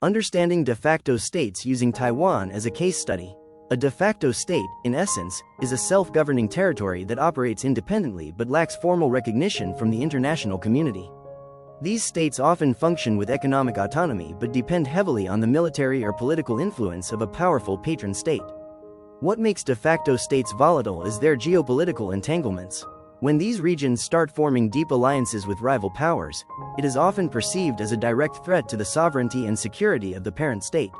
Understanding de facto states using Taiwan as a case study. A de facto state, in essence, is a self-governing territory that operates independently but lacks formal recognition from the international community. These states often function with economic autonomy but depend heavily on the military or political influence of a powerful patron state. What makes de facto states volatile is their geopolitical entanglements. When these regions start forming deep alliances with rival powers, it is often perceived as a direct threat to the sovereignty and security of the parent state.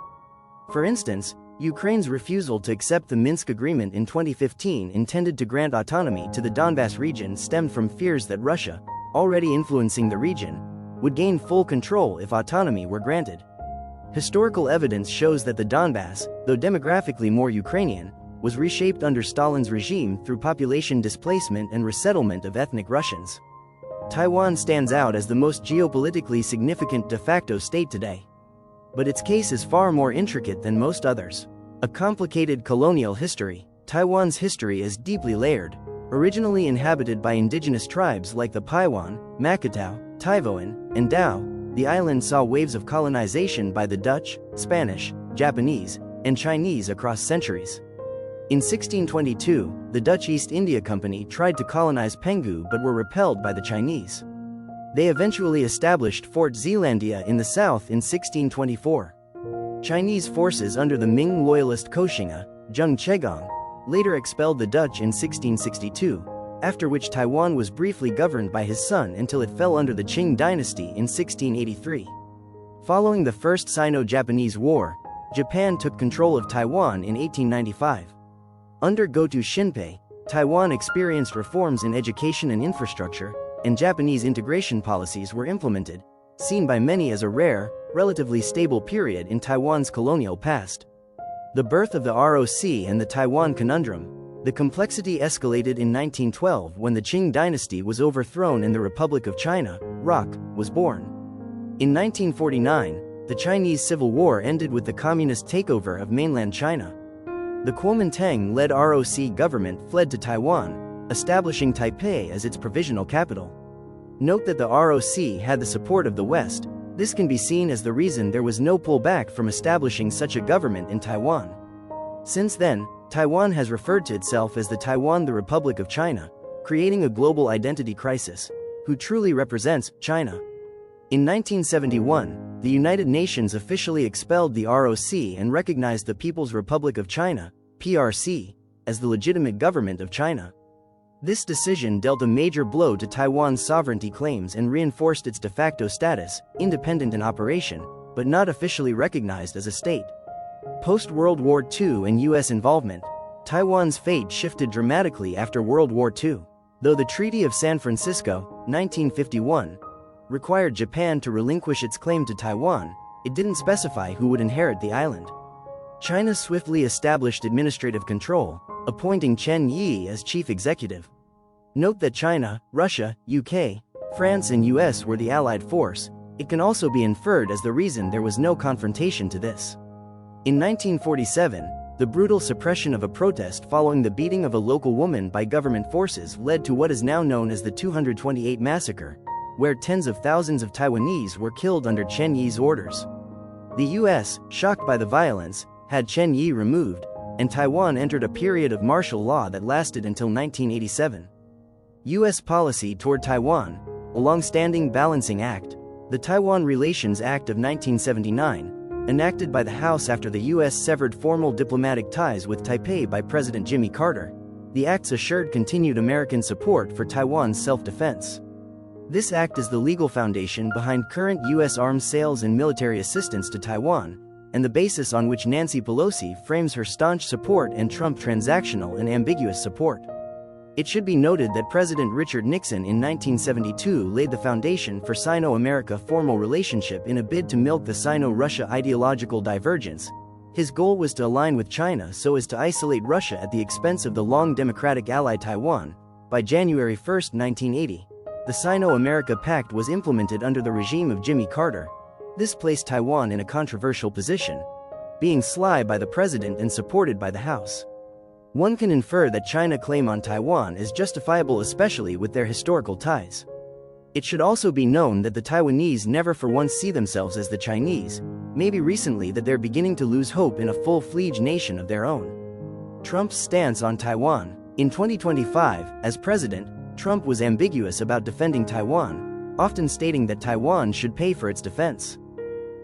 For instance, Ukraine's refusal to accept the Minsk Agreement in 2015 intended to grant autonomy to the Donbas region stemmed from fears that Russia, already influencing the region, would gain full control if autonomy were granted. Historical evidence shows that the Donbas, though demographically more Ukrainian, was reshaped under Stalin's regime through population displacement and resettlement of ethnic Russians. Taiwan stands out as the most geopolitically significant de facto state today. But its case is far more intricate than most others. A complicated colonial history. Taiwan's history is deeply layered. Originally inhabited by indigenous tribes like the Paiwan, Macatao, Taiwan, and Dao, the island saw waves of colonization by the Dutch, Spanish, Japanese, and Chinese across centuries. In 1622, the Dutch East India Company tried to colonize Penghu but were repelled by the Chinese. They eventually established Fort Zeelandia in the south in 1624. Chinese forces under the Ming loyalist Koxinga, Zheng Chegong, later expelled the Dutch in 1662, after which Taiwan was briefly governed by his son until it fell under the Qing dynasty in 1683. Following the First Sino-Japanese War, Japan took control of Taiwan in 1895. Under Goto Shinpei, Taiwan experienced reforms in education and infrastructure, and Japanese integration policies were implemented, seen by many as a rare, relatively stable period in Taiwan's colonial past. The birth of the ROC and the Taiwan conundrum. The complexity escalated in 1912 when the Qing dynasty was overthrown and the Republic of China, ROC, was born. In 1949, the Chinese Civil War ended with the communist takeover of mainland China. The Kuomintang-led ROC government fled to Taiwan, establishing Taipei as its provisional capital. Note that the ROC had the support of the West. This can be seen as the reason there was no pullback from establishing such a government in Taiwan. Since then, Taiwan has referred to itself as the Republic of China, creating a global identity crisis. Who truly represents China? In 1971, the United Nations officially expelled the ROC and recognized the People's Republic of China, PRC, as the legitimate government of China. This decision dealt a major blow to Taiwan's sovereignty claims and reinforced its de facto status, independent in operation, but not officially recognized as a state. Post-World War II and U.S. involvement, Taiwan's fate shifted dramatically after World War II. Though the Treaty of San Francisco, 1951, required Japan to relinquish its claim to Taiwan, it didn't specify who would inherit the island. China swiftly established administrative control, appointing Chen Yi as chief executive. Note that China, Russia, UK, France and US were the allied force. It can also be inferred as the reason there was no confrontation to this. In 1947, the brutal suppression of a protest following the beating of a local woman by government forces led to what is now known as the 228 Massacre, where tens of thousands of Taiwanese were killed under Chen Yi's orders. The US, shocked by the violence, had Chen Yi removed, and Taiwan entered a period of martial law that lasted until 1987. US policy toward Taiwan, a long-standing balancing act, the Taiwan Relations Act of 1979, enacted by the House after the US severed formal diplomatic ties with Taipei by President Jimmy Carter. The acts assured continued American support for Taiwan's self-defense. This act is the legal foundation behind current US arms sales and military assistance to Taiwan, and the basis on which Nancy Pelosi frames her staunch support and Trump transactional and ambiguous support. It should be noted that President Richard Nixon in 1972 laid the foundation for Sino-America formal relationship in a bid to milk the Sino-Russia ideological divergence. His goal was to align with China so as to isolate Russia at the expense of the long democratic ally Taiwan. By January 1, 1980, the Sino-America Pact was implemented under the regime of Jimmy Carter. This placed Taiwan in a controversial position, being sly by the president and supported by the House. One can infer that China's claim on Taiwan is justifiable, especially with their historical ties. It should also be known that the Taiwanese never for once see themselves as the Chinese. maybe recently that they're beginning to lose hope in a full-fledged nation of their own. Trump's stance on Taiwan. In 2025, as president, Trump was ambiguous about defending Taiwan, often stating that Taiwan should pay for its defense.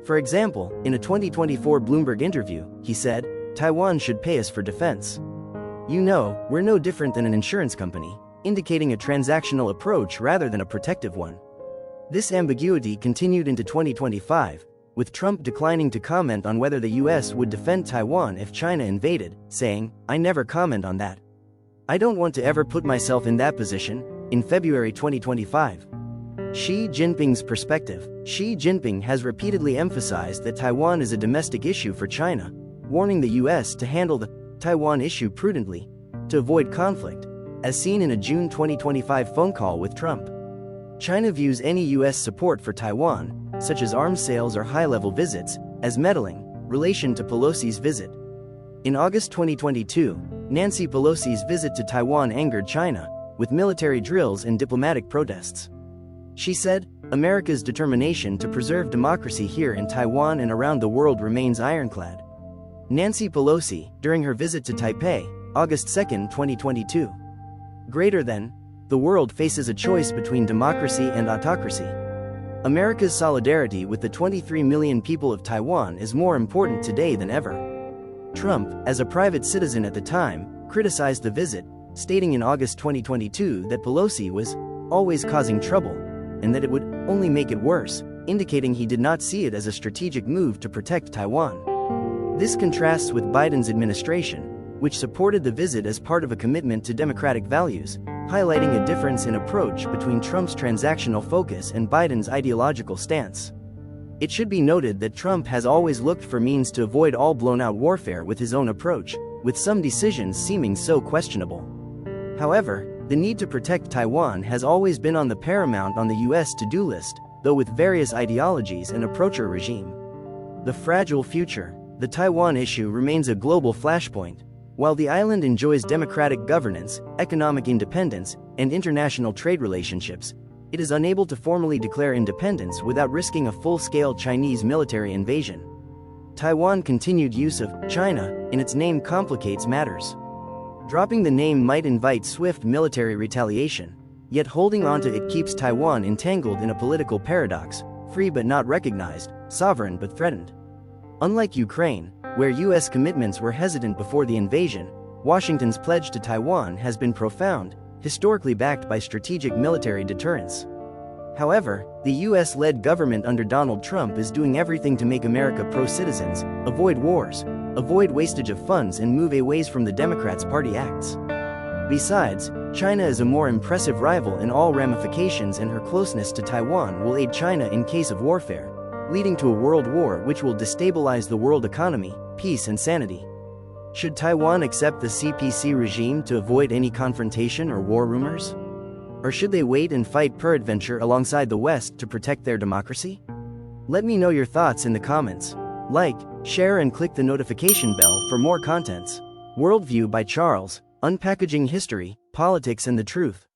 For example, in a 2024 Bloomberg interview, he said, "Taiwan should pay us for defense. You know, we're no different than an insurance company," indicating a transactional approach rather than a protective one. This ambiguity continued into 2025, with Trump declining to comment on whether the US would defend Taiwan if China invaded, saying, "I never comment on that. I don't want to ever put myself in that position." In February 2025, Xi Jinping's perspective. Xi Jinping has repeatedly emphasized that Taiwan is a domestic issue for China, warning the US to handle the Taiwan issue prudently, to avoid conflict, as seen in a June 2025 phone call with Trump. China views any US support for Taiwan, such as arms sales or high-level visits, as meddling, relation to Pelosi's visit. In August 2022, Nancy Pelosi's visit to Taiwan angered China, with military drills and diplomatic protests. She said, "America's determination to preserve democracy here in Taiwan and around the world remains ironclad." Nancy Pelosi, during her visit to Taipei, August 2, 2022. Greater than, the world faces a choice between democracy and autocracy. America's solidarity with the 23 million people of Taiwan is more important today than ever. Trump, as a private citizen at the time, criticized the visit, stating in August 2022 that Pelosi was always causing trouble, and that it would only make it worse, indicating he did not see it as a strategic move to protect Taiwan. This contrasts with Biden's administration, which supported the visit as part of a commitment to democratic values, highlighting a difference in approach between Trump's transactional focus and Biden's ideological stance. It should be noted that Trump has always looked for means to avoid all blown-out warfare with his own approach, with some decisions seeming so questionable. However, the need to protect Taiwan has always been on the paramount on the US to-do list, though with various ideologies and approacher regime. The fragile future. The Taiwan issue remains a global flashpoint. While the island enjoys democratic governance, economic independence, and international trade relationships, it is unable to formally declare independence without risking a full-scale Chinese military invasion. Taiwan's continued use of China in its name complicates matters. Dropping the name might invite swift military retaliation, yet holding onto it keeps Taiwan entangled in a political paradox, free but not recognized, sovereign but threatened. Unlike Ukraine, where US commitments were hesitant before the invasion, Washington's pledge to Taiwan has been profound, historically backed by strategic military deterrence. However, the US-led government under Donald Trump is doing everything to make America pro-citizens, avoid wars, avoid wastage of funds and move away from the Democrats' party acts. Besides, China is a more impressive rival in all ramifications, and her closeness to Taiwan will aid China in case of warfare, leading to a world war which will destabilize the world economy, peace and sanity. Should Taiwan accept the CPC regime to avoid any confrontation or war rumors? Or should they wait and fight peradventure alongside the West to protect their democracy? Let me know your thoughts in the comments. Like, share and click the notification bell for more contents. Worldview by Charles, Unpackaging History, Politics and the Truth.